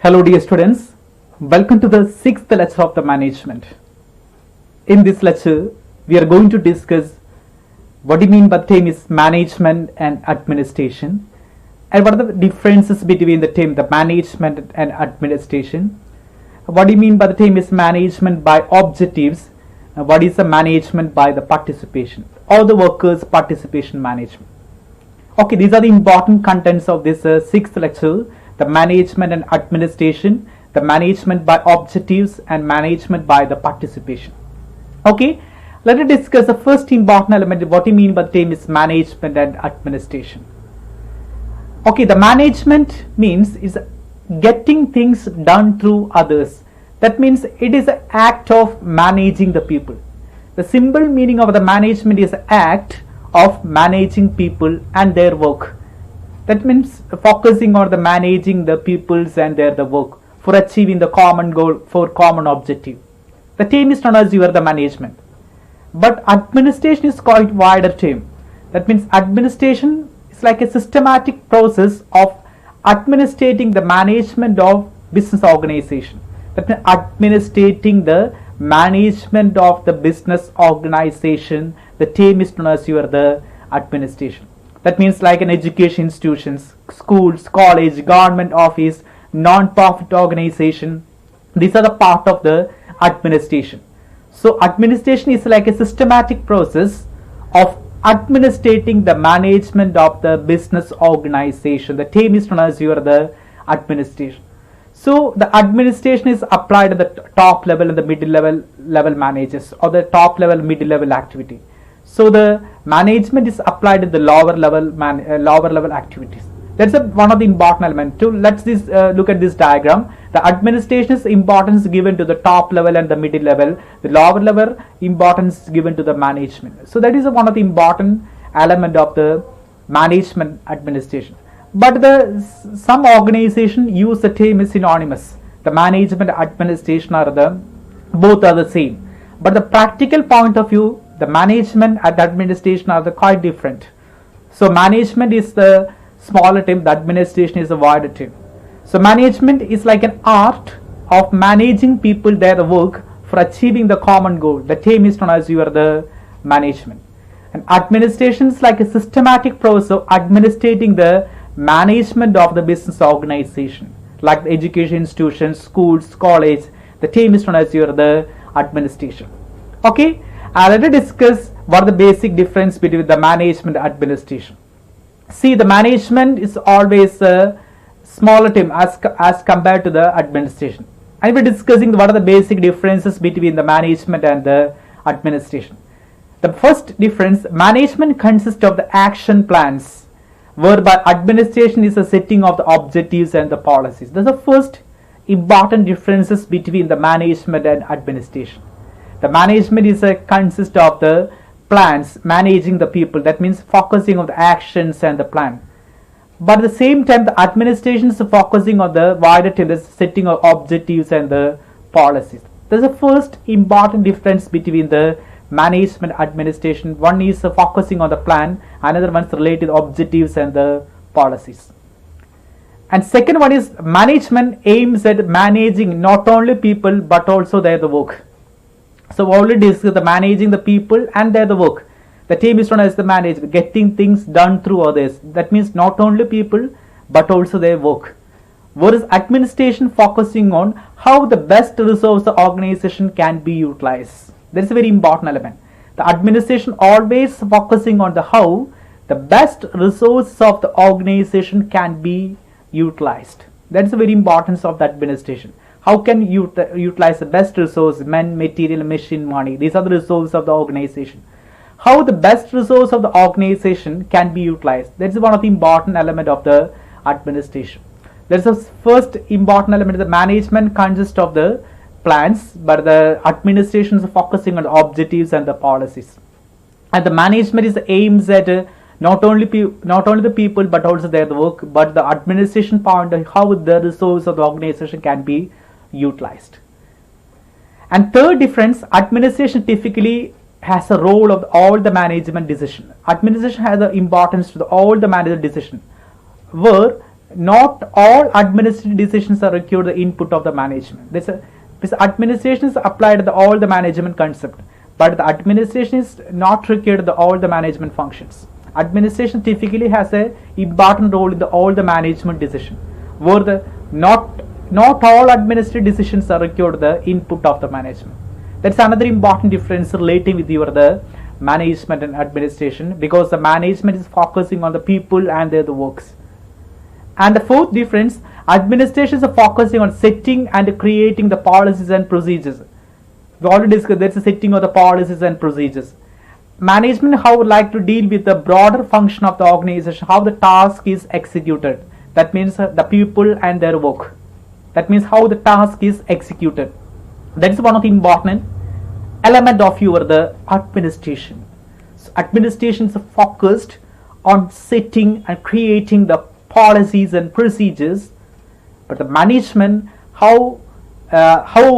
Hello dear students, welcome to the 6th lecture of the management. In this lecture, we are going to discuss what do you mean by the term is management and administration, and what are the differences between the term the management and administration. What do you mean by the term is management by objectives, and what is the management by the participation or the workers participation management. Okay, these are the important contents of this 6th lecture. The management and administration, the management by objectives and management by the participation. Okay, let us discuss the first important element. What do you mean by the term is management and administration? Okay, the management means is getting things done through others. That means it is an act of managing the people. The simple meaning of the management is act of managing people and their work. That means focusing on the managing the peoples and their the work for achieving the common goal for common objective. The term is known as you are the management. But administration is quite wider term. That means administration is like a systematic process of administrating the management of business organization. That means administrating the management of the business organization. The term is known as you are the administration. That means like an education institutions, schools, college, government office, non-profit organization. These are the part of the administration. So administration is like a systematic process of administrating the management of the business organization. The term is known as you are the administration. So the administration is applied at the top level and the middle level managers or the top level middle level activity. So the management is applied at the lower level activities. That's one of the important elements. Let's look at this diagram. The administration's importance given to the top level and the middle level. The lower level importance given to the management. So that is one of the important element of the management administration. But some organization use the term is synonymous. The management administration both are the same. But the practical point of view, the management and administration are quite different. So management is the smaller term, the administration is the wider term. So management is like an art of managing people their work for achieving the common goal. The term is known as you are the management. And administration is like a systematic process of administrating the management of the business organization, like the education institutions, schools, college. The term is known as you are the administration. Okay. Let us discuss what are the basic difference between the management and administration. See, the management is always a smaller term as compared to the administration. And we are discussing what are the basic differences between the management and the administration. The first difference, management consists of the action plans, whereby administration is a setting of the objectives and the policies. That's the first important differences between the management and administration. The management is consists of the plans, managing the people. That means focusing on the actions and the plan. But at the same time, the administration is focusing on the wider term, the setting of objectives and the policies. There's a first important difference between the management and administration. One is focusing on the plan, another one is related to objectives and the policies. And second one is management aims at managing not only people but also their work. So already discussed the managing the people and their work. The term is known as the management, getting things done through others. That means not only people but also their work. Whereas administration focusing on how the best resource the organization can be utilized. That is a very important element. The administration always focusing on the how the best resource of the organization can be utilized. That is the very importance of the administration. How can you utilize the best resource, men, material, machine, money? These are the resources of the organization. How the best resource of the organization can be utilized. That is one of the important element of the administration. There is a first important element. The management consists of the plans, but the administration is focusing on the objectives and the policies. And the management is aims at not only the people but also their work, but the administration part, how the resource of the organization can be utilized. And third difference, administration typically has a role of all the management decision. Administration has the importance to all the management decision, where not all administrative decisions are required the input of the management. This administration is applied to all the management concept, but the administration is not required all the management functions. Administration typically has a important role in all the management decision, where the not all administrative decisions are required the input of the management. That's another important difference relating with the management and administration, because the management is focusing on the people and their works. And the fourth difference, administration is focusing on setting and creating the policies and procedures. We already discussed that's the setting of the policies and procedures. Management, how would like to deal with the broader function of the organization, how the task is executed. That means the people and their work. That means how the task is executed. That is one of the important element of the administration. So administration is focused on setting and creating the policies and procedures, but the management how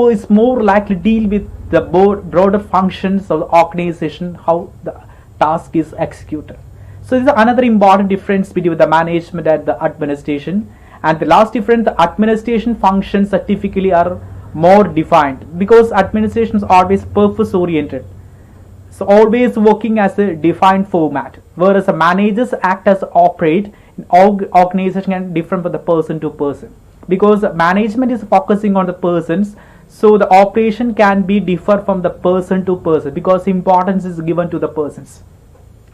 is more likely to deal with the broader functions of the organization, how the task is executed. So this is another important difference between the management and the administration. And the last difference, the administration functions typically are more defined, because administration is always purpose oriented, so always working as a defined format, whereas the managers act as operate in organization and different from the person to person, because management is focusing on the persons, so the operation can be differ from the person to person because importance is given to the persons.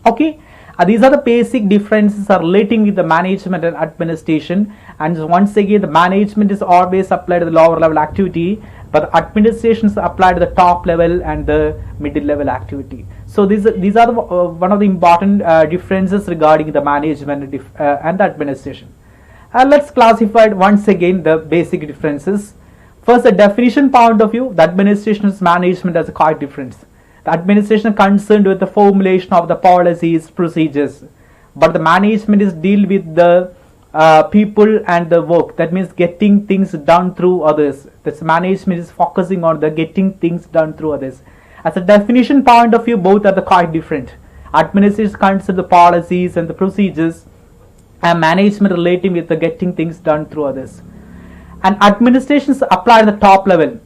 Okay, these are the basic differences are relating with the management and administration. And once again, the management is always applied to the lower level activity, but the administration is applied to the top level and the middle level activity. So these are one of the important differences regarding the management and the administration. Let's classify once again the basic differences. First, the definition point of view, the administration is management has a quite difference. The administration is concerned with the formulation of the policies, procedures, but the management is deal with the people and the work. That means getting things done through others. This management is focusing on the getting things done through others. As a definition point of view, both are quite different. Administration is concerned with the policies and the procedures, and management relating with the getting things done through others. And administration is applied at the top level.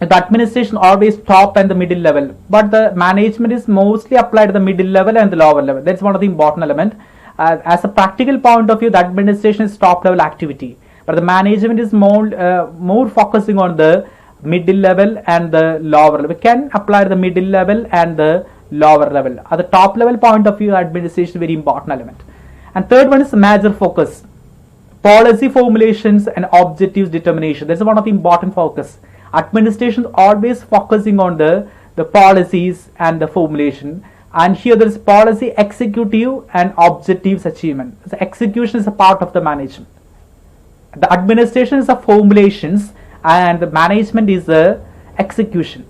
The administration always top and the middle level, but the management is mostly applied at the middle level and the lower level. That's one of the important element. As a practical point of view, the administration is top level activity, but the management is more focusing on the middle level and the lower level. We can apply the middle level and the lower level. At the top level point of view, administration is very important element. And third one is major focus, policy formulations and objectives determination. That's one of the important focus. Administration always focusing on the policies and the formulation, and here there is policy executive and objectives achievement. The execution is a part of the management. The administration is the formulations and the management is the execution.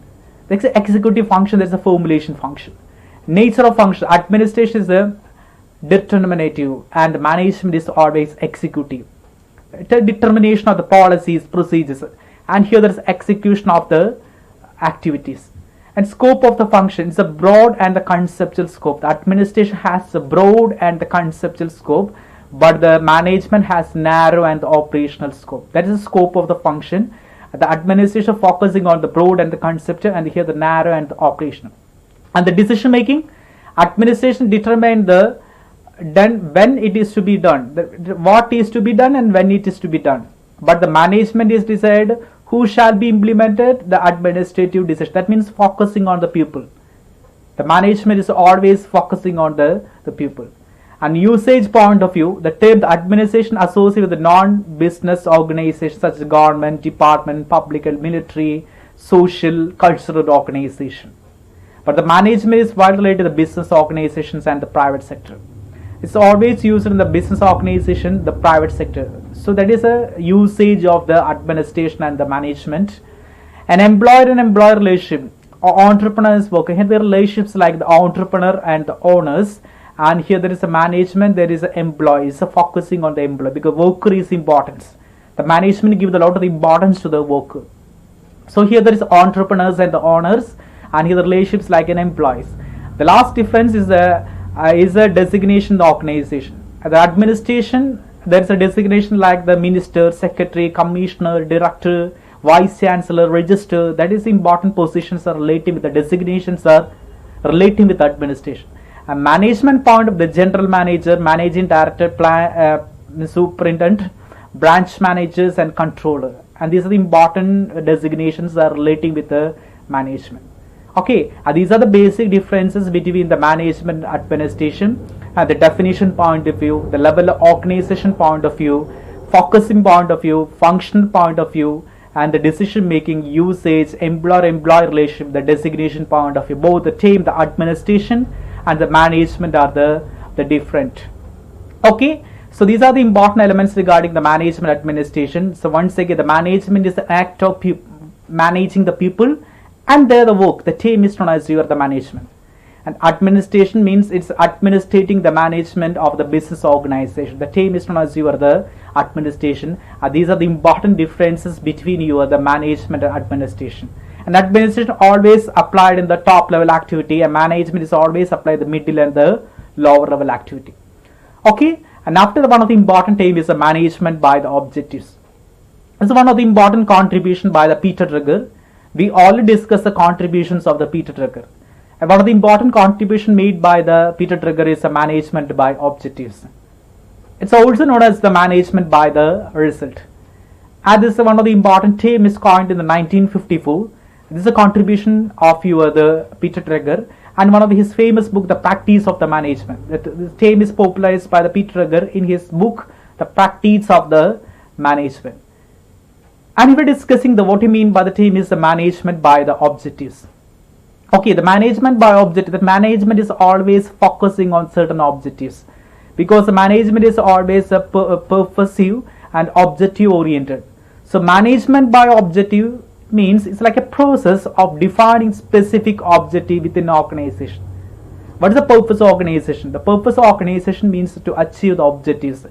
There's an executive function, there's a formulation function. Nature of function, administration is the determinative and management is always executive. The determination of the policies, procedures, and here there is execution of the activities. And scope of the function is a broad and the conceptual scope. The administration has a broad and the conceptual scope, but the management has narrow and the operational scope. That is the scope of the function. The administration focusing on the broad and the conceptual, and here the narrow and the operational. And the decision making, administration determine the done when it is to be done, what is to be done and when it is to be done. But the management is decided who shall be implemented, the administrative decision. That means focusing on the people. The management is always focusing on the people. And usage point of view, the term the administration associated with the non-business organizations such as government, department, public and military, social, cultural organization. But the management is widely related to the business organizations and the private sector. It's always used in the business organization, the private sector. So that is a usage of the administration and the management. An employer and employer relationship or entrepreneurs work. Here the relationships like the entrepreneur and the owners, and here there is a management, there is an employee. It's focusing on the employee because worker is important. The management gives a lot of importance to the worker. So here there is entrepreneurs and the owners, and here the relationships like an employees. The last difference is a designation the organization. The administration, there is a designation like the minister, secretary, commissioner, director, vice chancellor, register. That is important positions are relating with the designations are relating with administration. A management point of the general manager, managing director, superintendent, branch managers and controller, and these are the important designations are relating with the management. Okay, these are the basic differences between the management and administration, and the definition point of view, the level of organization point of view, focusing point of view, functional point of view, and the decision making, usage, employer-employee relationship, the designation point of view. Both the team, the administration and the management are the different. Okay, so these are the important elements regarding the management administration. So once again, the management is the act of managing the people, and there the work, the team is known as the management. And administration means it's administrating the management of the business organization. The team is known as the administration. These are the important differences between the management and administration. And administration always applied in the top level activity, and management is always applied the middle and the lower level activity. Okay, and after one of the important theme is the management by the objectives. This is one of the important contribution by the Peter Drucker. We already discussed the contributions of the Peter Drucker. And one of the important contribution made by the Peter Drucker is the management by objectives. It's also known as the management by the result. And this is one of the important term is coined in the 1954. This is a contribution of the Peter Drucker, and one of his famous book, The Practice of the Management. This term is popularized by the Peter Drucker in his book, The Practice of the Management. And we were discussing what you mean by the term is the management by the objectives. Okay, the management by objective, the management is always focusing on certain objectives, because the management is always a purposive and objective oriented. So management by objective means it's like a process of defining specific objective within an organization. What is the purpose of organization? The purpose of organization means to achieve the objectives,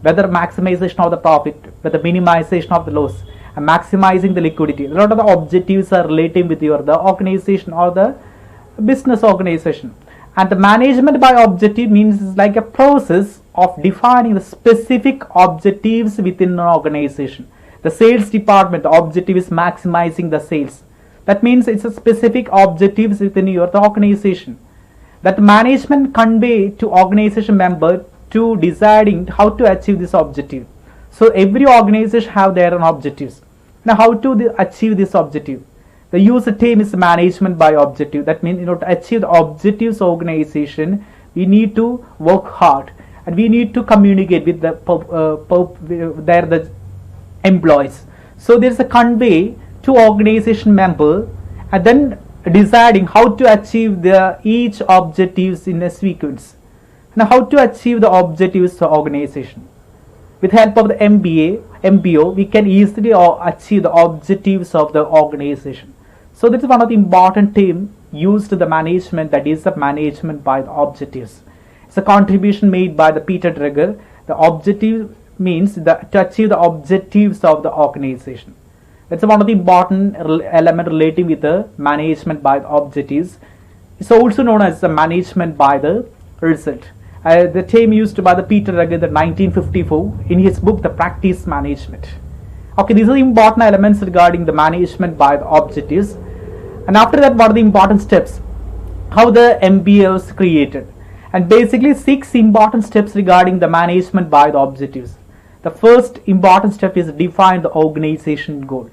whether maximization of the profit, whether minimization of the loss, and maximizing the liquidity. A lot of the objectives are relating with the organization or the business organization. And the management by objective means it's like a process of defining the specific objectives within an organization. The sales department, the objective is maximizing the sales. That means it's a specific objectives within the organization that management convey to organization member to deciding how to achieve this objective. So every organization have their own objectives. Now how to achieve this objective? The use term is management by objective. That means to achieve the objectives of organization, we need to work hard and we need to communicate with the employees. So there is a convey to organization member and then deciding how to achieve each objectives in a sequence. Now how to achieve the objectives of organization? With help of the MBO, we can easily achieve the objectives of the organization. So this is one of the important terms used to the management, that is the management by the objectives. It's a contribution made by the Peter Drucker. The objective means to achieve the objectives of the organization. That's one of the important element relating with the management by the objectives. It's also known as the management by the result. The term used by the Peter Drucker in 1954 in his book The Practice Management. Okay, these are the important elements regarding the management by the objectives. And after that, what are the important steps? How the MBA was created. And basically 6 important steps regarding the management by the objectives. The first important step is define the organization goal.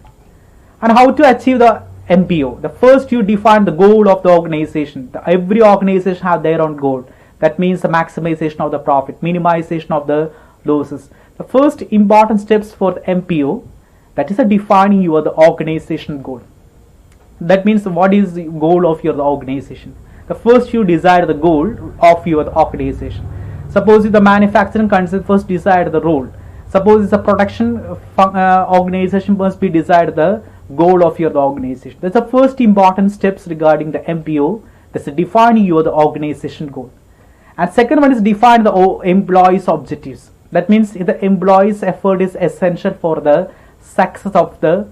And how to achieve the MBO? The first you define the goal of the organization. Every organization have their own goal. That means the maximization of the profit, minimization of the losses. The first important steps for the MPO, that is defining the organization goal. That means what is the goal of your organization. The first you decide the goal of your organization. Suppose if the manufacturing concern, first decide the role. Suppose it's a production organization, must be decide the goal of your organization. That's the first important steps regarding the MPO. That's defining the organization goal. And second one is define the employees' objectives. That means the employees' effort is essential for the success of the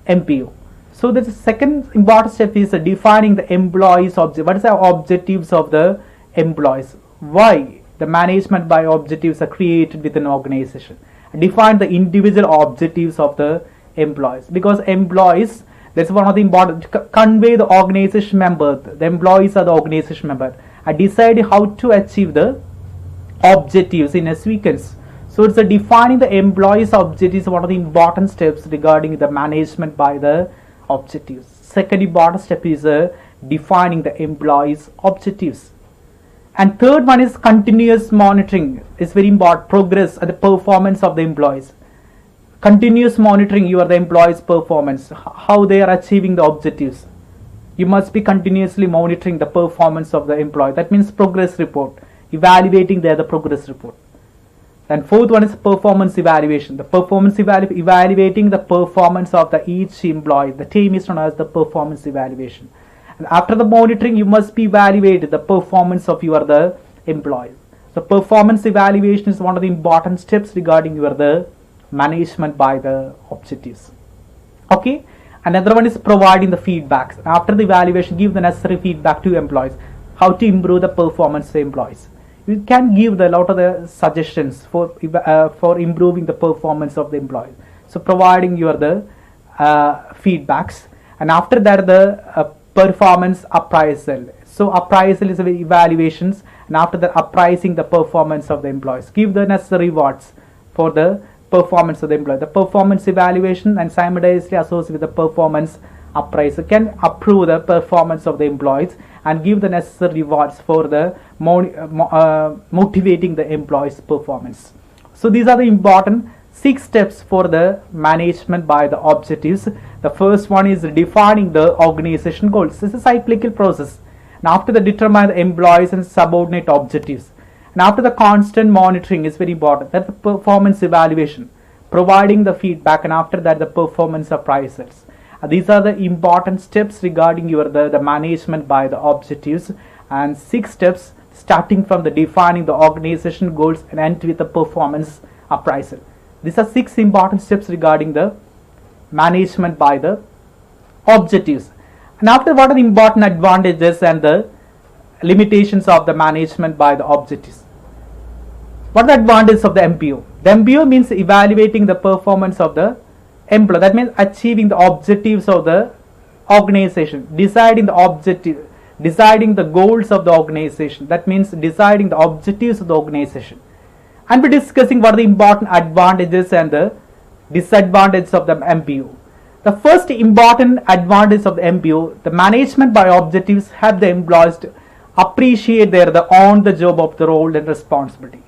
MPO. So the second important step is defining the employees' objective. What is the objectives of the employees? Why the management by objectives are created within an organization? Define the individual objectives of the employees, because employees, that's one of the important, convey the organization member. The employees are the organization member. And decide how to achieve the objectives in a sequence. So it's defining the employees' objectives, one of the important steps regarding the management by the objectives. Second important step is defining the employees' objectives. And third one is continuous monitoring. It's very important. Progress and the performance of the employees. Continuous monitoring the employees' performance, how they are achieving the objectives. You must be continuously monitoring the performance of the employee. That means progress report, evaluating the progress report. And fourth one is performance evaluation. The performance evaluating the performance of each employee. The term is known as the performance evaluation. And after the monitoring, you must be evaluated the performance of the employees. So performance evaluation is one of the important steps regarding the management by the objectives. Okay. Another one is providing the feedbacks. After the evaluation, give the necessary feedback to employees. How to improve the performance of the employees. You can give a lot of the suggestions for improving the performance of the employees. So providing the feedbacks, and after that the performance appraisal. So appraisal is evaluations, and after that appraising the performance of the employees. Give the necessary rewards for the performance of the employee. The performance evaluation and simultaneously associated with the performance appraisal can approve the performance of the employees and give the necessary rewards for the motivating the employees' performance. So these are the important 6 steps for the management by the objectives. The first one is defining the organization goals. This is a cyclical process. And after the determine the employees and subordinate objectives. And after the constant monitoring is very important. That's the performance evaluation, providing the feedback, and after that the performance appraisals. These are the important steps regarding the management by the objectives, and 6 steps starting from the defining the organization goals and end with the performance appraisal. These are 6 important steps regarding the management by the objectives. And after, what are the important advantages and the limitations of the management by the objectives? What are the advantages of the MPO? The MPO means evaluating the performance of the employee. That means achieving the objectives of the organization, deciding the goals of the organization. That means deciding the objectives of the organization. And we're discussing what are the important advantages and the disadvantages of the MPO. The first important advantage of the MPO, the management by objectives help the employees to appreciate the on-the-job of the role and responsibility.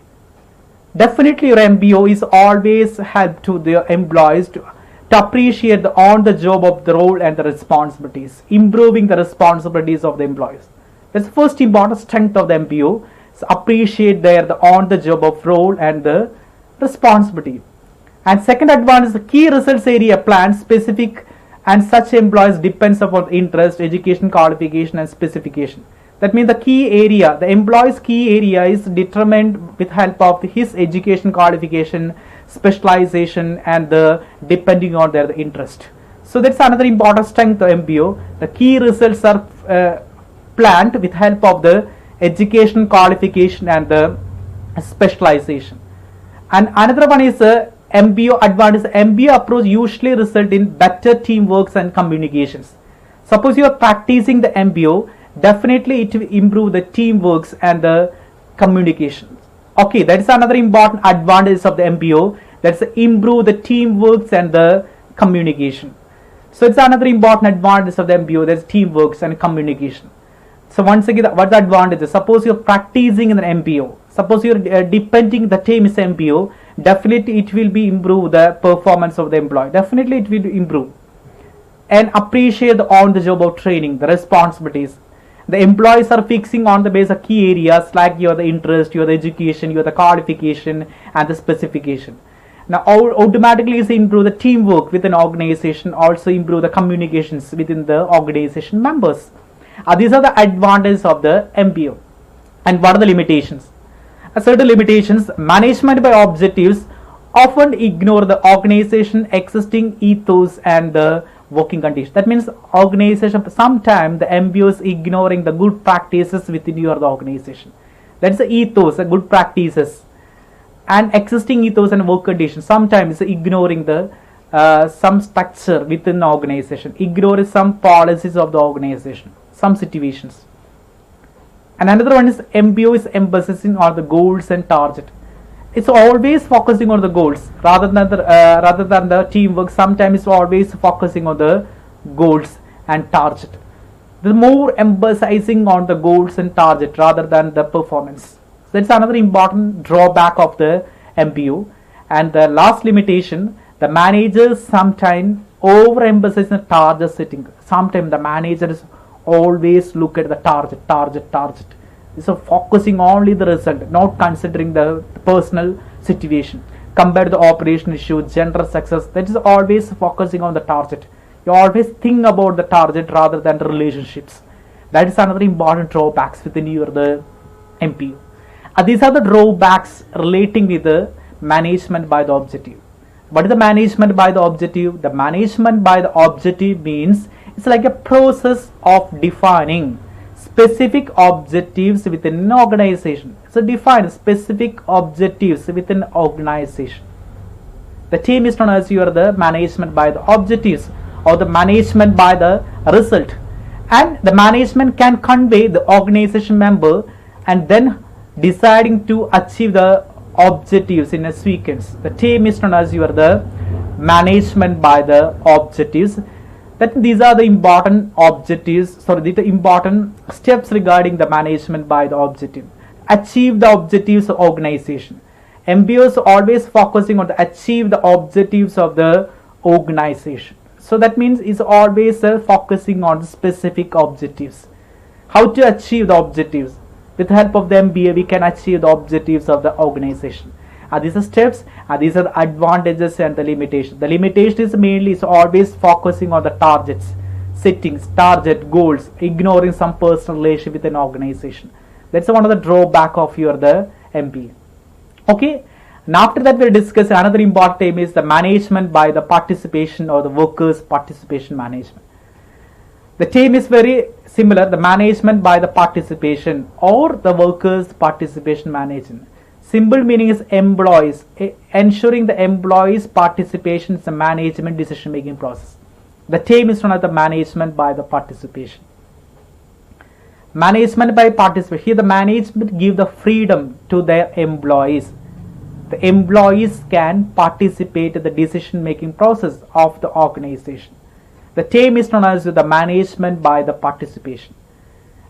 Definitely your MPO is always help to the employees to appreciate the on-the-job of the role and the responsibilities, improving the responsibilities of the employees. That's the first important strength of the MPO, is appreciate the on-the-job of role and the responsibility. And second advantage is the key results area plan specific, and such employees depends upon interest, education, qualification and specification. That means the key area, the employee's key area is determined with help of his education, qualification, specialization and depending on their interest. So that's another important strength of MPO. The key results are planned with help of the education, qualification and the specialization. And another one is MPO advantage. MPO approach usually result in better teamwork and communications. Suppose you are practicing the MPO, definitely it will improve the teamwork and the communication. Okay, that is another important advantage of the MPO. That's improve the teamwork and the communication. So it's another important advantage of the MPO. That's teamwork and communication. So once again, what the advantages? Suppose you're practicing in an MPO. Suppose you're depending the team is MPO. Definitely it will be improve the performance of the employee. Definitely it will improve. And appreciate the on-the-job of training, the responsibilities. The employees are fixing on the base of key areas like the interest, the education, the qualification and the specification. Now automatically is improve the teamwork within an organization, also improve the communications within the organization members. These are the advantages of the MPO. And what are the limitations? Certain limitations: management by objectives often ignore the organization existing ethos and the working conditions. That means organization, sometimes the MBO is ignoring the good practices within your organization. That's the ethos, the good practices and existing ethos and work conditions. Sometimes ignoring the some structure within the organization, ignoring some policies of the organization, some situations. And another one is MBO is emphasizing on the goals and target. It's always focusing on the goals rather than the teamwork. Sometimes it's always focusing on the goals and target. The more emphasizing on the goals and target rather than the performance. So that's another important drawback of the MBO. And the last limitation: the managers sometimes overemphasize the target setting. Sometimes the managers always look at the target. So focusing only the result, not considering the personal situation. Compared to the operation issue, general success, that is always focusing on the target. You always think about the target rather than the relationships. That is another important drawbacks within the MPO. These are the drawbacks relating with the management by the objective. What is the management by the objective? The management by the objective means it's like a process of defining specific objectives within an organization. So define specific objectives within an organization. The team is known as the management by the objectives or the management by the result. And the management can convey the organization member and then deciding to achieve the objectives in a sequence. The team is known as the management by the objectives. That these are the important objectives, the important steps regarding the management by the objective. Achieve the objectives of organization. MBOs always focusing on the achieve the objectives of the organization. So that means it's always focusing on specific objectives. How to achieve the objectives? With the help of the MBA, we can achieve the objectives of the organization. These are steps, these are the advantages and the limitations. The limitation is mainly is always focusing on the targets, settings, target, goals, ignoring some personal relationship with an organization. That's one of the drawback of the MBA. Okay, and after that we'll discuss another important theme is the management by the participation or the workers' participation management. The theme is very similar, the management by the participation or the workers' participation management. Simple meaning is employees, ensuring the employees' participation in the management decision making process. The theme is known as the management by the participation. Management by participation. Here the management give the freedom to their employees. The employees can participate in the decision making process of the organization. The theme is known as the management by the participation.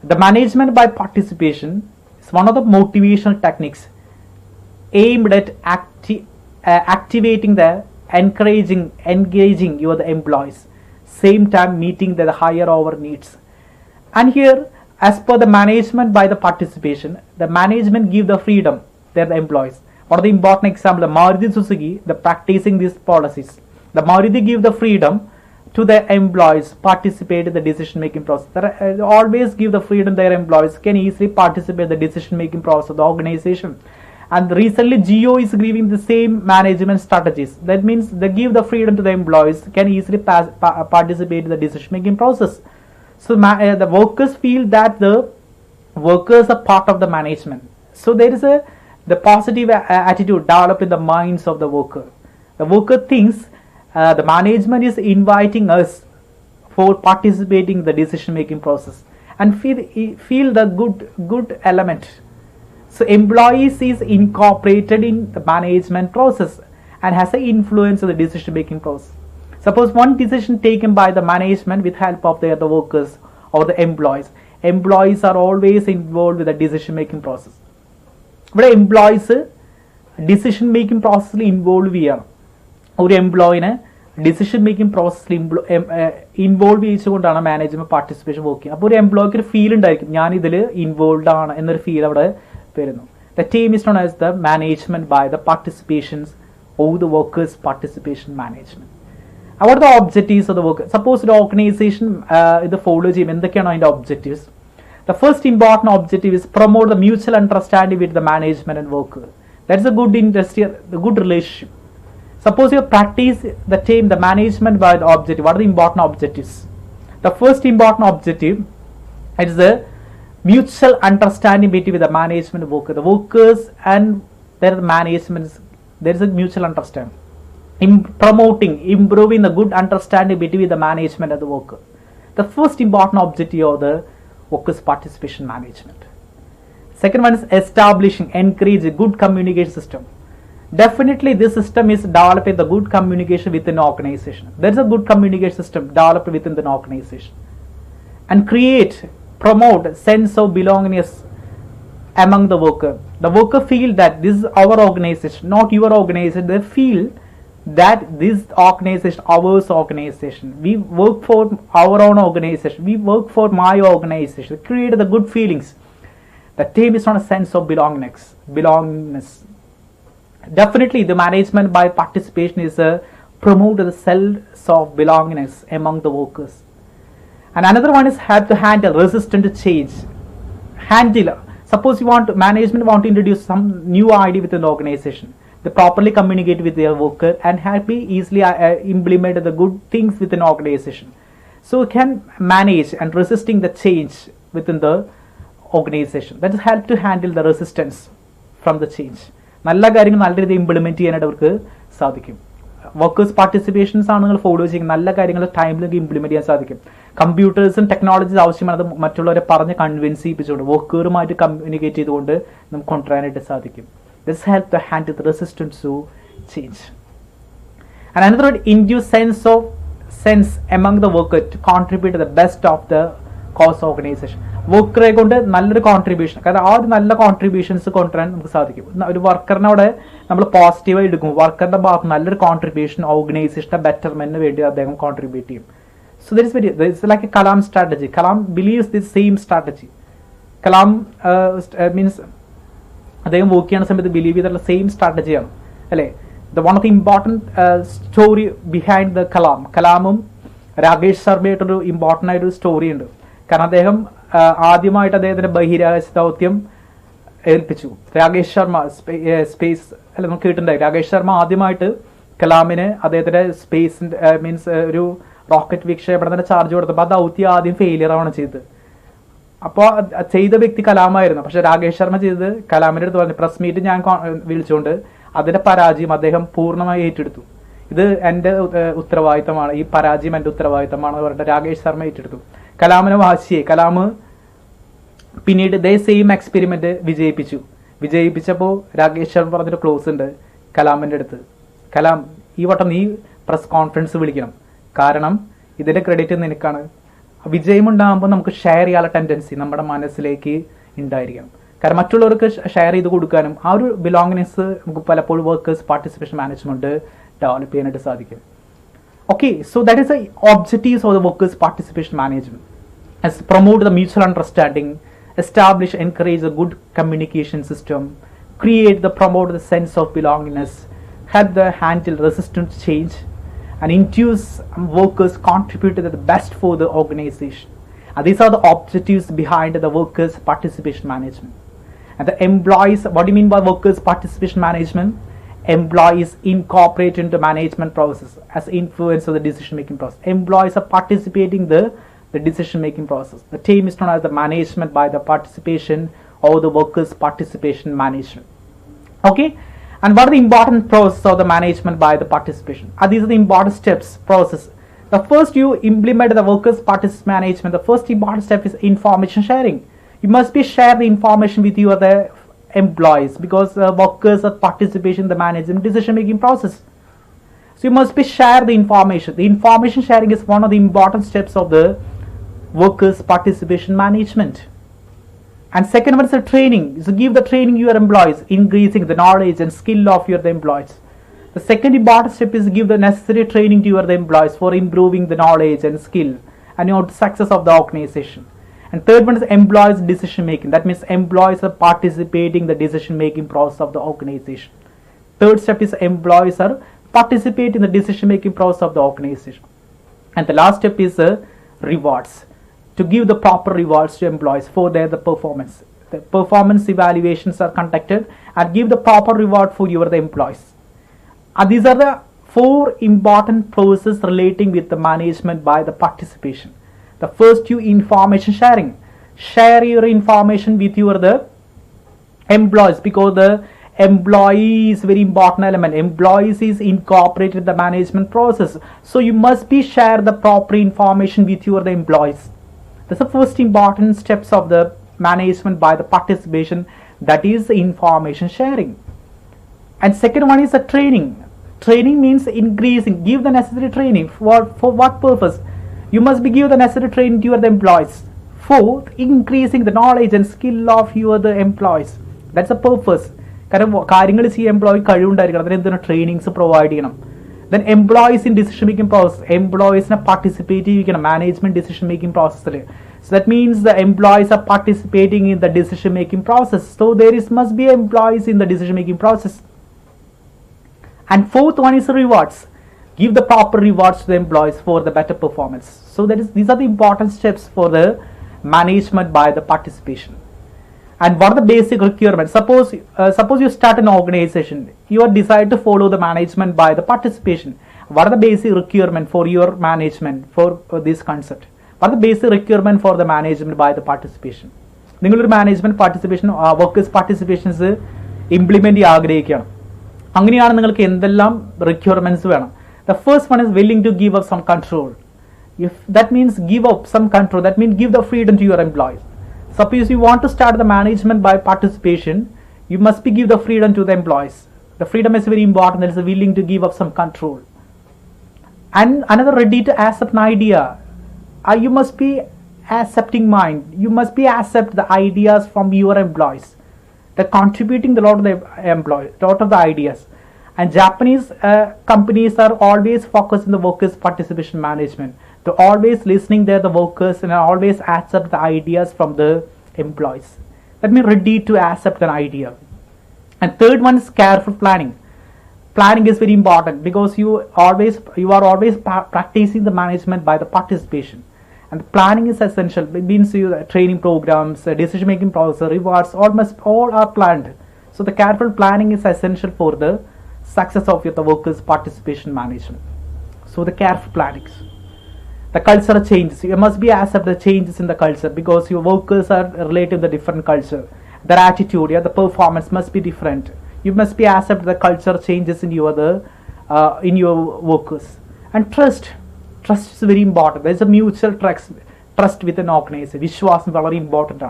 The management by participation is one of the motivational techniques aimed at activating the engaging the employees, same time meeting the higher over needs. And here, as per the management by the participation, the management give the freedom to the employees. One of the important example, the Maruti Suzuki, the practicing these policies. The Maruti give the freedom to their employees participate in the decision making process. They always give the freedom their employees can easily participate in the decision making process of the organization. And recently Jio is giving the same management strategies. That means they give the freedom to the employees can easily participate in the decision making process. So the workers feel that the workers are part of the management. So there is the positive attitude developed in the minds of the worker. The worker thinks the management is inviting us for participating in the decision making process and feel the good element. So employees is incorporated in the management process and has an influence on the decision making process. Suppose one decision taken by the management with help of the workers or the employees. Employees are always involved with the decision making process. But employees decision making process involved here. Or employee decision making process involved ചെയ്തുകൊണ്ടാണ് management participation work ചെയ്യുക. അപ്പോൾ ഒരു എംപ്ലോയിക്ക് ഒരു feel ഉണ്ടായിരിക്കും ഞാൻ ഇതിൽ involve ആണ് എന്നൊരു ഫീൽ അവിടെ വരുന്നു. The team is known as the management by the participations or the workers participation management. What are the objectives of the worker? Suppose the organization ഇത് ഫോളോ ചെയ്യും എന്തൊക്കെയാണ് അതിന്റെ objectives? The first important objective is promote the mutual understanding with the management and worker. That's a good industrial, the good relationship. Suppose you practice the term the management by the objective. What are the important objectives? The first important objective is the mutual understanding between the management and worker. The workers and their management, there is a mutual understanding. Promoting, improving the good understanding between the management and the worker. The first important objective of the workers' participation management. Second one is establishing, encourage a good communication system. Definitely this system is developing the good communication within the organization. There is a good communication system developed within the organization. And create, promote sense of belongingness among the worker. The worker feel that this is our organization, not your organization. They feel that this organization, our organization, we work for our own organization, we work for my organization, create the good feelings. The term is not a sense of belongingness. Definitely the management by participation is promote the sense of belongingness among the workers. And another one is have to handle resistant to change. Handle, suppose you want management want to introduce some new idea within the organization. They properly communicate with their worker and happy easily implement the good things within the organization. So can manage and resisting the change within the organization. That is help to handle the resistance from the change. നല്ല കാര്യങ്ങൾ നല്ല രീതിയിൽ implement ചെയ്യാനായിട്ട് അവർക്ക് സാധിക്കും. Workers participations ആണ് നിങ്ങൾ follow ചെയ്യുന്നത്, നല്ല കാര്യങ്ങൾ ടൈമിലേക്ക് ഇംപ്ലിമെന്റ് ചെയ്യാൻ സാധിക്കും. കമ്പ്യൂട്ടേഴ്സും ടെക്നോളജീസ് ആവശ്യമാണ്, അത് മറ്റുള്ളവരെ പറഞ്ഞ് കൺവിൻസ് ചെയ്യിപ്പിച്ചുകൊണ്ട് വർക്കറുമായിട്ട് കമ്മ്യൂണിക്കേറ്റ് ചെയ്തുകൊണ്ട് നമുക്ക് കൊണ്ടുവരാനായിട്ട് സാധിക്കും. This helps to handle the resistance to change. And another one, induce sense among the worker to contribute to the best of the cause organization. വർക്കറെ കൊണ്ട് നല്ലൊരു കോൺട്രിബ്യൂഷൻ, കാരണം ആ ഒരു നല്ല കോൺട്രിബ്യൂഷൻസ് കൊണ്ടുവരാൻ നമുക്ക് സാധിക്കും. ഒരു വർക്കറിനോടെ നമ്മൾ പോസിറ്റീവായി എടുക്കും, വർക്കറിന്റെ ഭാഗത്ത് നല്ലൊരു കോൺട്രിബ്യൂഷൻ ഓർഗനൈസേഷന്റെ ബെറ്റർമെന്റിന് വേണ്ടി അദ്ദേഹം കോൺട്രിബ്യൂട്ട് ചെയ്യും. So there is like a Kalam strategy. Kalam believes this same strategy. Kalam means അദ്ദേഹം വർക്ക് ചെയ്യുന്ന സമയത്ത് ബിലീവ് ചെയ്തിട്ടുള്ള സെയിം സ്ട്രാറ്റജിയാണ് അല്ലേ. One of the important story behind the കലാമും രാകേഷ് ശർമ്മയായിട്ടൊരു ഇമ്പോർട്ടൻ്റ് ആയിട്ടൊരു സ്റ്റോറി ഉണ്ട്. കാരണം അദ്ദേഹം ആദ്യമായിട്ട് അദ്ദേഹത്തിന്റെ ബഹിരാകാശ ദൗത്യം ഏൽപ്പിച്ചു. രാകേഷ് ശർമ്മ സ്പേസ് അല്ല നമുക്ക് കേട്ടിട്ടുണ്ടായി. രാകേഷ് ശർമ്മ ആദ്യമായിട്ട് കലാമിന് അദ്ദേഹത്തിന്റെ സ്പേസ് മീൻസ് ഒരു റോക്കറ്റ് വിക്ഷേപണത്തിന്റെ ചാർജ് കൊടുത്തപ്പോൾ ആ ദൗത്യം ആദ്യം ഫെയിലിയർ ആണ് ചെയ്തത്. അപ്പോൾ ചെയ്ത വ്യക്തി കലാമായിരുന്നു. പക്ഷെ രാകേഷ് ശർമ്മ ചെയ്തത് കലാമിന്റെ അടുത്ത് പറഞ്ഞു, പ്രസ് മീറ്റ് ഞാൻ വിളിച്ചുകൊണ്ട് അതിന്റെ പരാജയം അദ്ദേഹം പൂർണ്ണമായി ഏറ്റെടുത്തു. ഇത് എൻ്റെ ഉത്തരവാദിത്തമാണ്, ഈ പരാജയം എൻ്റെ ഉത്തരവാദിത്തമാണെന്ന് പറഞ്ഞിട്ട് രാകേഷ് ശർമ്മ ഏറ്റെടുത്തു. കലാമിനെ വാശിയെ കലാം പിന്നീട് ഇതേ സെയിം എക്സ്പെരിമെന്റ് വിജയിപ്പിച്ചപ്പോൾ രാകേഷ് ശർമ്മ പറഞ്ഞൊരു ക്ലോസ് ഉണ്ട് കലാമിന്റെ അടുത്ത്, കലാം ഈ വട്ടം നീ പ്രസ് കോൺഫറൻസ് വിളിക്കണം, കാരണം ഇതിന്റെ ക്രെഡിറ്റ് നിനക്കാണ്. വിജയമുണ്ടാകുമ്പോൾ നമുക്ക് ഷെയർ ചെയ്യാനുള്ള ടെൻഡൻസി നമ്മുടെ മനസ്സിലേക്ക് ഉണ്ടായിരിക്കണം. കാരണം മറ്റുള്ളവർക്ക് ഷെയർ ചെയ്ത് കൊടുക്കാനും ആ ഒരു ബിലോങ്ങിനെസ് നമുക്ക് പലപ്പോഴും വർക്കേഴ്സ് പാർട്ടിസിപ്പേഷൻ മാനേജ്മെന്റ് ഡെവലപ്പ് ചെയ്യാനായിട്ട് സാധിക്കും. Okay, so that is the objectives of the workers' participation management. As promote the mutual understanding, establish, encourage a good communication system, create the promote the sense of belongingness, help the handle resistant change, and induce workers contribute to the best for the organization. And these are the objectives behind the workers' participation management. And the employees, what do you mean by workers' participation management? Employees incorporate into management process as influence of the decision making process. Employees are participating the decision making process. The term is known as the management by the participation or the workers participation management. Okay, and what are the important process of the management by the participation? These are the important steps process. The first, you implement the workers participation management. The first important step is information sharing. You must be share the information with your the employees, because workers are participation in the management decision making process. So you must be share the information. The information sharing is one of the important steps of the workers participation management. And second one is the training. So give the training your employees, increasing the knowledge and skill of your employees. The second important step is give the necessary training to your employees for improving the knowledge and skill and success of the organization. And third one is employees decision making. That means employees are participating in the decision making process of the organization. Third step is employees are participating in the decision making process of the organization. And the last step is rewards. to give the proper rewards to employees for their the performance. The performance evaluations are conducted and give the proper reward for your the employees. These are the four important processes relating with the management by the participation. The first, you information sharing. Share your information with your the employees, because the employee is very important element. Employees is incorporated in the management process, so you must be share the proper information with your the employees. That's the first important steps of the management by the participation, that is information sharing. And second one is the training. Training means increasing, give the necessary training. For what purpose? You must be give the necessary training to your the employees. Fourth, increasing the knowledge and skill of your the employees. That's the purpose. കാരണം കാര്യങ്ങൾ ചെയ്യാൻ employee കഴിവുണ്ടായിരിക്കണം, അതിന് എന്തിനാണ് trainings provide ചെയ്യണം. Then employees in decision making process, എംപ്ലോയീസിനെ participate ചെയ്യിക്കണം management decision making പ്രോസസ്സിൽ. So that means the employees are participating in the decision making process. So there must be employees in the decision making process. And fourth one is rewards. Give the proper rewards to the employees for the better performance. So these are the important steps for the management by the participation. And what are the basic requirements? Suppose you start an organization, you are decide to follow the management by the participation. What are the basic requirement for your management for this concept? What are the basic requirement for the management by the participation? നിങ്ങളൊരു management participation workers participations implement ചെയ്യാൻ ആഗ്രഹിക്കുകയാണ്. അങ്ങനെയാണ് നിങ്ങൾക്ക് എന്തെല്ലാം requirements വേണം. The first one is willing to give up some control. If that means give up some control, that means give the freedom to your employees. Suppose you want to start the management by participation, you must be give the freedom to the employees. The freedom is very important. That is willing to give up some control. And another, ready to accept an idea. You must be accepting mind. You must be accept the ideas from your employees. They're contributing a lot of the employees, lot of the ideas. And Japanese companies are always focused on the workers' participation management. They're always listening there the workers and always accept the ideas from the employees. That means ready to accept an idea. And third one is careful planning. Planning is very important because you are always practicing the management by the participation. And planning is essential. It means training programs, decision making process, rewards, all are planned. So the careful planning is essential for the success of the workers' participation management. So the careful planning. The cultural changes. You must be accept the changes in the culture because your workers are related to the different culture. Their attitude, the performance must be different. You must be accept the culture changes in your workers. And trust is very important. There is a mutual trust with an organization. Vishwasam is very important.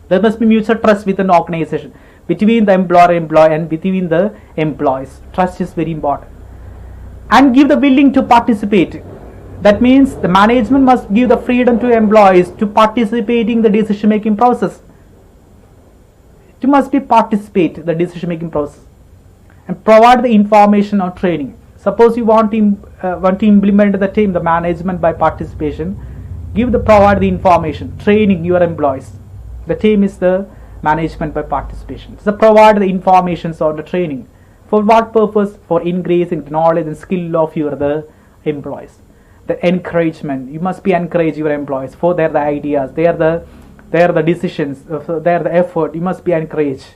There must be mutual trust with an organization between the employer and between the employees. Trust is very important. And give the willing to participate. That means the management must give the freedom to employees to participate in the decision making process. You must be participate in the decision making process and provide the information or training. Suppose you want to implement the management by participation, provide the information, training your employees. The team is the management by participation. So provide the information or the training. For what purpose? For increasing the knowledge and skill of the employees. The encouragement. You must be encourage your employees for their ideas, their decisions, their effort. You must be encouraged.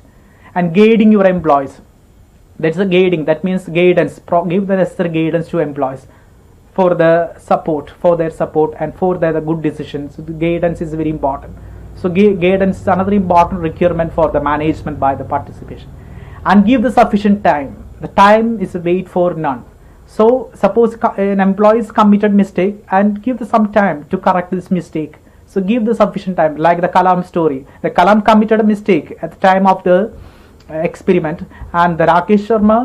And guiding your employees. That's the guiding. That means guidance. Give the necessary guidance to employees for their support, and for their good decisions. The guidance is very important. So guidance is another important requirement for the management by the participation. And give the sufficient time. The time is wait for none. So suppose an employee is committed mistake, and give some time to correct this mistake. So give the sufficient time, like the Kalam story. The Kalam committed a mistake at the time of the experiment, and the Rakesh Sharma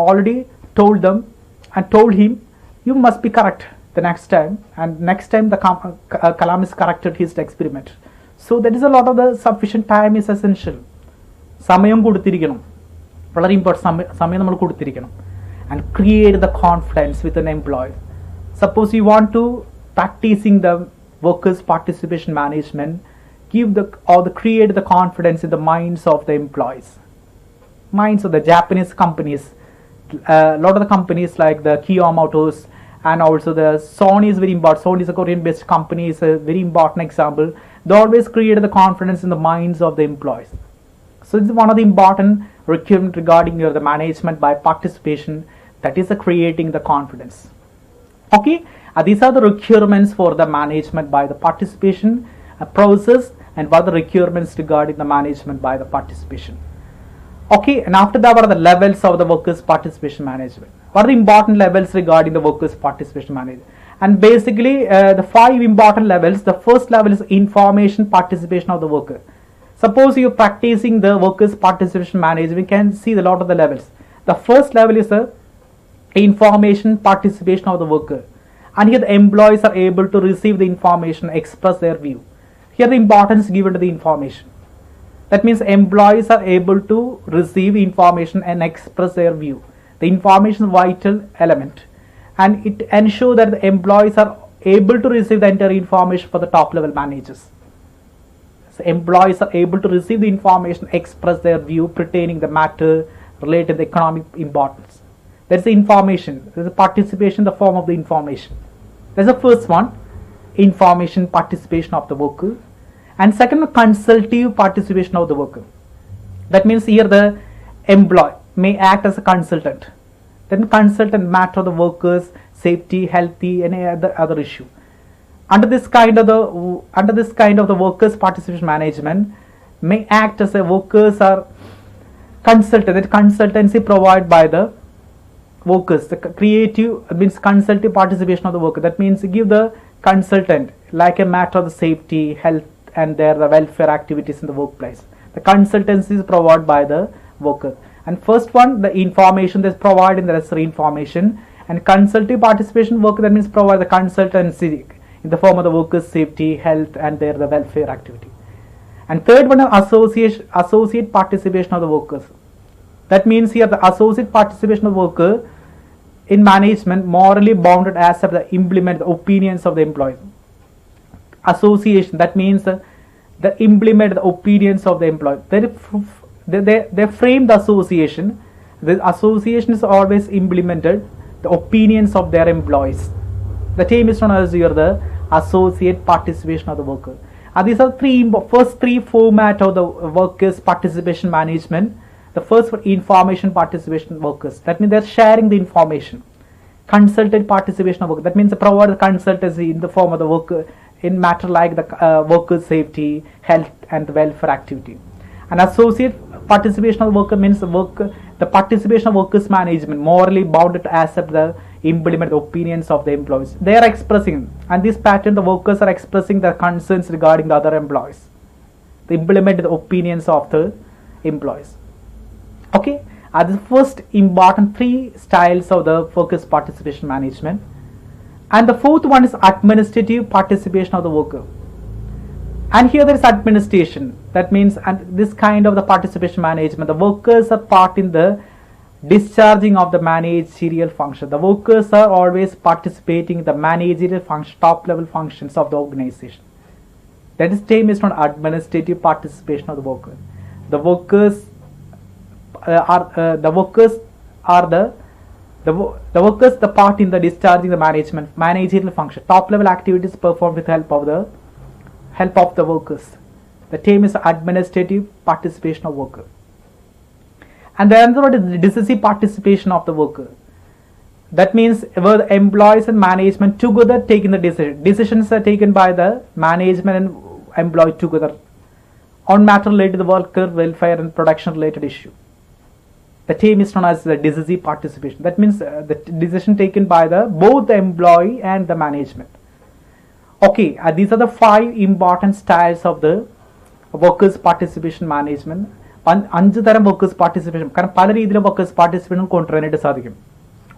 already told him you must be correct the next time, and next time the Kalam is corrected his experiment. So that is a lot of the sufficient time is essential. സമയം കൊടുത്തിരിക്കണം, വളരെ important. സമയം നമ്മൾ കൊടുത്തിരിക്കണം. And create the confidence with an employee. Suppose you want to practicing the workers' participation management, create the confidence in the minds of the employees. Minds of the Japanese companies, a lot of the companies like the Kia Motors and also the Sony is very important. Sony is a Korean-based company, is a very important example. They always create the confidence in the minds of the employees. So this is one of the important requirements regarding the management by participation, that is creating the confidence. Okay, these are the requirements for the management by the participation process, and what are the requirements regarding the management by the participation. Okay, and after that, what are the levels of the workers' participation management? What are the important levels regarding the workers' participation management? And basically, the 5 important levels. The first level is information participation of the worker. Suppose you are practicing the workers' participation management, we can see a lot of the levels. The first level is the information participation of the worker, and here the employees are able to receive the information, express their view. Here the importance given to the information. That means employees are able to receive information and express their view. The information is a vital element, and it ensures that the employees are able to receive the entire information for the top level managers. So employees are able to receive the information, express their view pertaining the matter related to the economic importance. There is the information, there is the participation in the form of the information. That's the first one, information participation of the worker. And second, consultative participation of the worker. That means here the employee may act as a consultant. Then consultant matter the workers' safety, healthy, any other issue. Under this kind of the workers' participation management may act as a workers are consultant. That consultancy provided by the workers. The creative means consultative participation of the worker. That means give the consultant like a matter of the safety, health, and the welfare activities in the workplace. The consultancy is provided by the worker. And first one, the information that's provided in the necessary information, and consultative participation worker, that means provide the consultancy in the form of the workers' safety, health, and the welfare activity. And third one, associate participation of the workers. That means here the associate participation of the worker in management morally bounded as the implement the opinions of the employees. Association, that means they implement the opinions of the employee. They frame the association. The association is always implemented the opinions of their employees. The term is known as here the associate participation of the worker. And these are first three format of the workers' participation management. The first for information participation workers. That means they are sharing the information. Consultant participation of workers. That means they provide the consultancy in the form of the worker in matter like the workers' safety, health, and the welfare activity. And associate participation of the worker means the participation of workers' management morally bounded to accept the implement the opinions of the employees. They are expressing, and this pattern the workers are expressing their concerns regarding the other employees. They implement the opinions of the employees. Okay, the first important 3 styles of the workers' participation management. And the fourth one is administrative participation of the worker. And here there is administration. That means, and this kind of the participation management, the workers are part in the discharging of the managerial function. The workers are always participating in the managerial function, top level functions of the organization. That is term is not administrative participation of the worker. The workers are the part in the discharging the managerial function. Top level activities performed with help of the workers. The term is administrative participation of worker. And the other one is decisive participation of the worker. That means where the employees and management together taking the decision. Decisions are taken by the management and employee together on matter related to the worker welfare and production related issue. The term is known as the decisive participation. That means the decision taken by both the employee and the management. Okay, these are the 5 important styles of the workers' participation management. 5 തരം workers participation, കാരണം പല രീതിയിലും workers participation കൊണ്ടുവരാനായിട്ട് സാധിക്കും.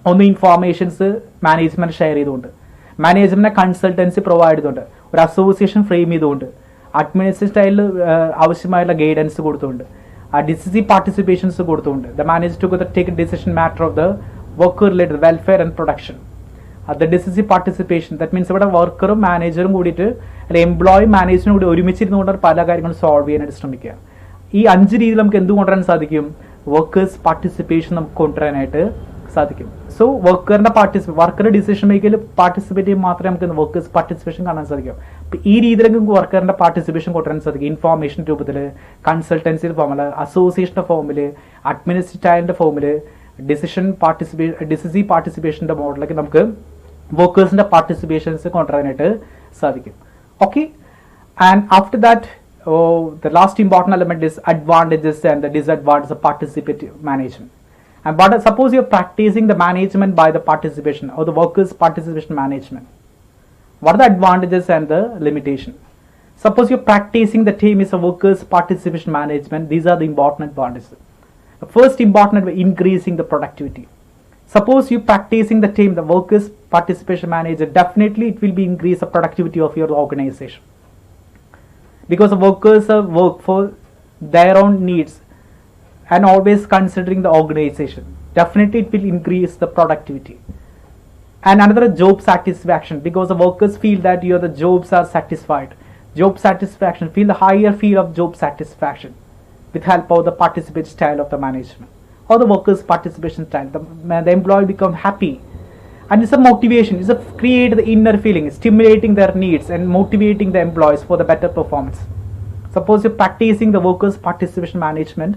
ഒന്ന് informations management share ചെയ്തുകൊണ്ട്, മാനേജ്മെന്റിനെ consultancy provide ചെയ്തുകൊണ്ട്, ഒരു അസോസിയേഷൻ ഫ്രെയിം ചെയ്തുകൊണ്ട്, അഡ്മിനിസ്ട്രേഷൻ സ്റ്റൈലിൽ ആവശ്യമായുള്ള ഗൈഡൻസ് കൊടുത്തുകൊണ്ട്, decisive participations കൊടുത്തുകൊണ്ട്, the manager together take a decision matter of the worker related welfare and production. The decisive participation, that means ഇവിടെ വർക്കറും മാനേജറും കൂടിയിട്ട് അല്ലെങ്കിൽ എംപ്ലോയി മാനേജറും കൂടി ഒരുമിച്ചിരുന്നുകൊണ്ട് പല കാര്യങ്ങളും സോൾവ് ചെയ്യാനായിട്ട് ശ്രമിക്കുക. ഈ 5 രീതിയിൽ നമുക്ക് എന്ത് കൊണ്ടുവരാൻ സാധിക്കും? വർക്കേഴ്സ് പാർട്ടിസിപ്പേഷൻ നമുക്ക് കൊണ്ടുവരാനായിട്ട് സാധിക്കും. സോ വർക്കറുടെ ഡിസിഷൻ മേക്കിങ്ങിൽ പാർട്ടിസിപ്പേറ്റ് ചെയ്യുമ്പോൾ മാത്രമേ നമുക്ക് വർക്കേഴ്സ് പാർട്ടിസിപ്പേഷൻ കാണാൻ സാധിക്കും. അപ്പോൾ ഈ രീതിയിലേക്ക് വർക്കറിന്റെ പാർട്ടിസിപ്പേഷൻ കൊണ്ടുവരാൻ സാധിക്കും. ഇൻഫോർമേഷൻ രൂപത്തിൽ, കൺസൾട്ടൻസി ഫോമിൽ, അസോസിയേഷൻ്റെ ഫോമിൽ, അഡ്മിനിസ്ട്രേറ്റീവിൻ്റെ ഫോമിൽ, ഡിസിസീവ് പാർട്ടിസിപ്പേഷൻ്റെ മോഡലിലേക്ക് നമുക്ക് വർക്കേഴ്സിന്റെ പാർട്ടിസിപ്പേഷൻസ് കൊണ്ടുവരാനായിട്ട് സാധിക്കും. Okay, and after that the last important element is advantages and the disadvantages of participative management. And but suppose you are practicing the management by the participation or the workers participation management, what are the advantages and the limitation? Suppose you are practicing the team is a workers participation management. These are the important advantages. The first important is increasing the productivity. Suppose you practicing the team, the workers participation manager, definitely it will be increase the productivity of your organization, because the workers work for their own needs and always considering the organization. Definitely it will increase the productivity. And another, job satisfaction, because the workers feel that the jobs are satisfied. Job satisfaction, feel the higher feel of job satisfaction with help of the participate style of the management or the workers participation style. The employee become happy, and it's a motivation, it's a create the inner feeling, stimulating their needs and motivating the employees for the better performance. Suppose you're practicing the workers participation management,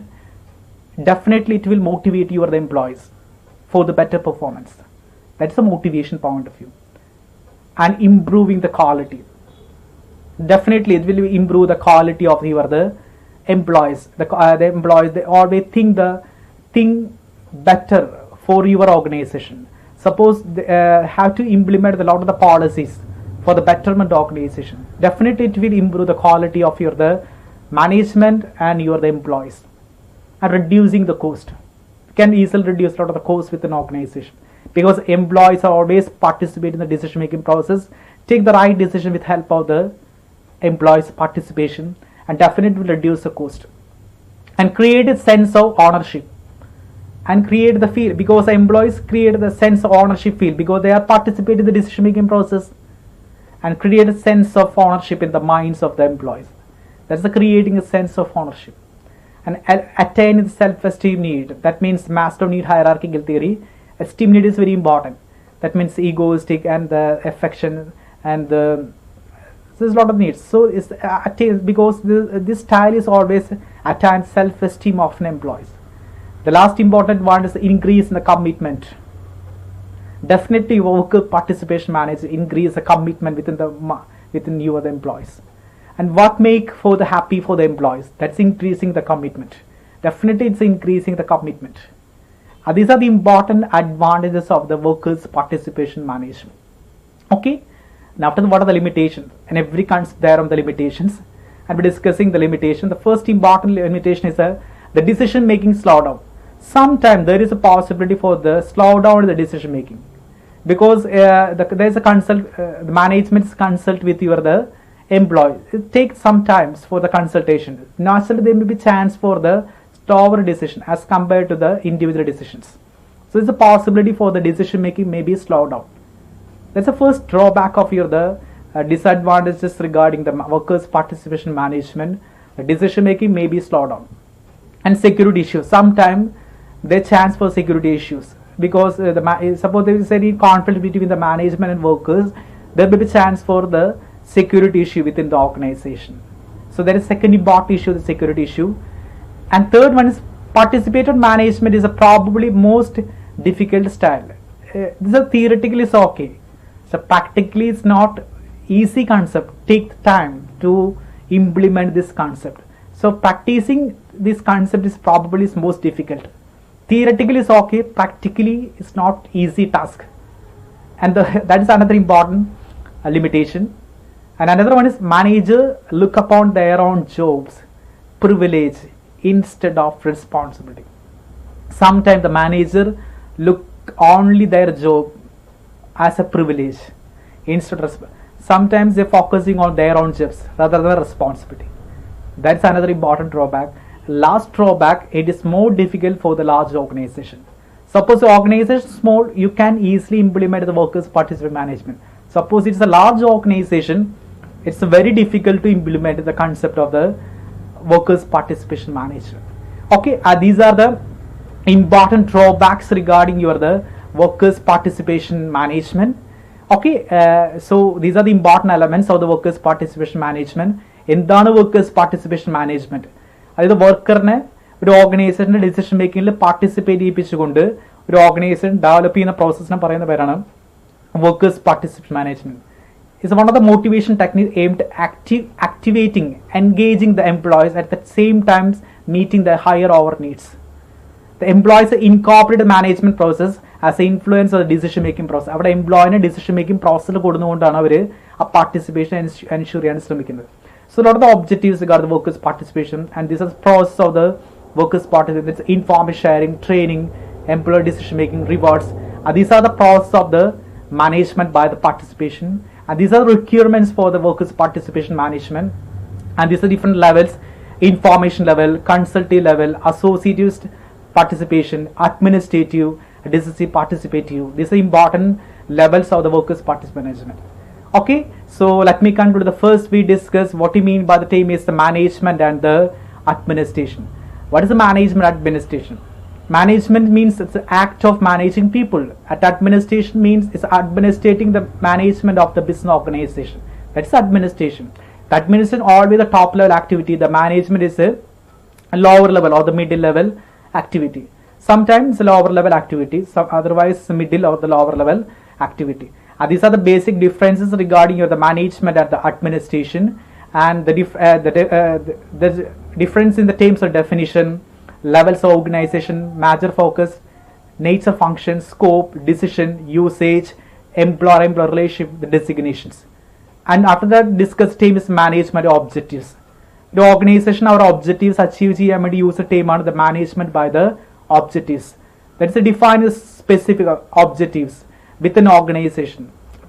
definitely it will motivate the employees for the better performance. That's the motivation point of view. And improving the quality, definitely it will improve the quality of the employees. The employees, they always think better for your organization. Suppose they have to implement a lot of the policies for the betterment organization. Definitely it will improve the quality of the management and the employees, and reducing the cost. Can easily reduce a lot of the cost within an organization, because employees are always participate in the decision making process, take the right decision with help of the employees participation, and definitely will reduce the cost and create a sense of ownership. And create the feel, because the employees create the sense of ownership feel, because they are participating in the decision making process, and create a sense of ownership in the minds of the employees. That's the creating a sense of ownership. And attain the self-esteem need. That means Maslow need hierarchical theory. Esteem need is very important. That means egoistic and the affection and there's a lot of needs. So it's because this style is always attain self-esteem of an employees. The last important one is the increase in the commitment. Definitely worker participation manager increase the commitment within you the employees. And what make for the happy for the employees? That's increasing the commitment. Definitely it's increasing the commitment. These are the important advantages of the workers participation management. Okay, now after what are the limitations? And every concept there on the limitations, and we're discussing the limitation. The first important limitation is the decision making slowdown. Sometimes there is a possibility for the slowdown in the decision making, because there is a the management's consult with the employee. It takes some time for the consultation. Naturally there may be chance for the slower decision as compared to the individual decisions. So it's a possibility for the decision making may be slowed down. That's the first drawback of the disadvantages regarding the workers participation management. The decision making may be slowed down. And security issues, sometimes there chance for security issues, because suppose there is any conflict between the management and workers, there may be chance for the security issue within the organization. So there is second important issue, the security issue. And third one is participative management is a probably most difficult style. This is theoretically is okay, so practically it's not easy concept, take time to implement this concept. So practicing this concept is probably most difficult. Theoretically is okay, practically it's not easy task, and that is another important limitation. And another one is manager look upon their own jobs privilege instead of responsibility. Sometimes the manager look only their job as a privilege instead of sometimes they're focusing on their own jobs rather than responsibility. That's another important drawback. Last drawback, it is more difficult for the large organization. Suppose the organization is small, you can easily implement the workers participation management. Suppose it's a large organization, it's very difficult to implement the concept of the workers participation management. Okay, these are the important drawbacks regarding your the workers participation management. Okay, so these are the important elements of the workers participation management. എന്താണ് workers participation management? അതായത് വർക്കറിനെ ഒരു ഓർഗനൈസേഷന്റെ decision മേക്കിങ്ങിൽ participate ചെയ്യിപ്പിച്ചുകൊണ്ട് ഒരു organisation develop ചെയ്യുന്ന പ്രോസസ്സിനെ പറയുന്ന പേരാണ് workers participation management. Is one of the motivation techniques aimed at activating, engaging the employees at the same time meeting their higher over needs. The employees incorporate the management process as an influence of the decision making process. അവിടെ എംപ്ലോയിനെ decision making പ്രോസസ്സിൽ കൊടുത്തുകൊണ്ടാണ് അവർ ആ participation ensure ചെയ്യാൻ ശ്രമിക്കുന്നത്. So a lot of the objectives regard the workers' participation, and this is process of the workers' participation. It's information sharing, training, employee decision making, rewards. And these are the process of the management by the participation. And these are the requirements for the workers' participation management. And these are different levels: information level, consultative level, associative participation, administrative, decisive participative. These are important levels of the workers' participation management. Okay, so let me conclude. The first we discuss what we mean by the term is the management and the administration. What is the management administration? Management means it's the act of managing people. At administration means it's administrating the management of the business organization. That's administration. The administration always the top level activity. The management is a lower level or the middle level activity. Sometimes lower level activity, some otherwise middle or the lower level activity. These are the basic differences regarding the management and the administration, and the difference in the terms of definition, levels of organization, major focus, nature, function, scope, decision, usage, employer-employee relationship, the designations. And after that, discuss term is management objectives. The organization our objectives achieve and use the term on the management by the objectives. That's the defined specific objectives with an organization.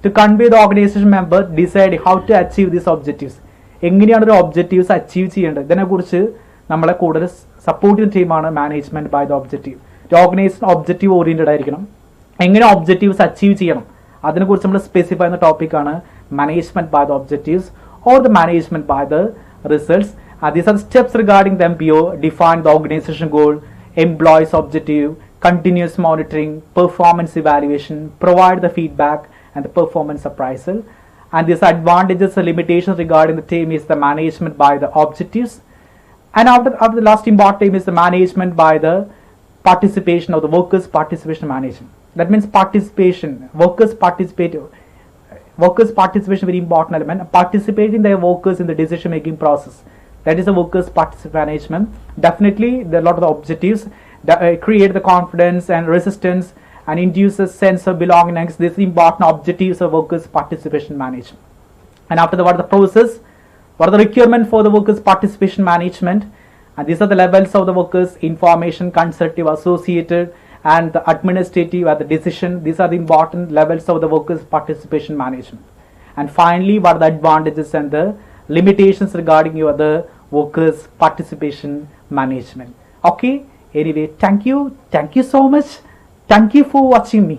To convey the organization member decide how to achieve these objectives. എങ്ങനെയാണ് ഒരു objectives achieve ചെയ്യേണ്ടത്, ഇതിനെക്കുറിച്ച് നമ്മളെ കൂടുതൽ support ചെയ്യുന്ന ടീമാണ് management by the objective. Organisation objective oriented ആയിരിക്കണം. എങ്ങനെ ഒബ്ജക്റ്റീവ്സ് അച്ചീവ് ചെയ്യണം അതിനെക്കുറിച്ച് നമ്മൾ സ്പെസിഫൈ ചെയ്യുന്ന ടോപ്പിക്കാണ് management by the objectives or the management by the results. These are the steps regarding the MBO: define the organization goal, employees objective, continuous monitoring, performance evaluation, provide the feedback, and the performance appraisal. And these advantages and limitations regarding the team is the management by the objectives. And after the last important term is the management by the participation of the workers' participation management. That means participation, workers participation very important element. Participating their workers in the decision making process. That is the workers' participation management. Definitely, there are a lot of the objectives that create the confidence and resistance and induce a sense of belongingness. These are important objectives of workers' participation management. And after that, what are the process? What are the requirements for the workers' participation management? And these are the levels of the workers: information, consultative, associated, and the administrative at the decision. These are the important levels of the workers' participation management. And finally, what are the advantages and the limitations regarding your the workers' participation management? Okay, anyway, thank you so much. Thank you for watching me.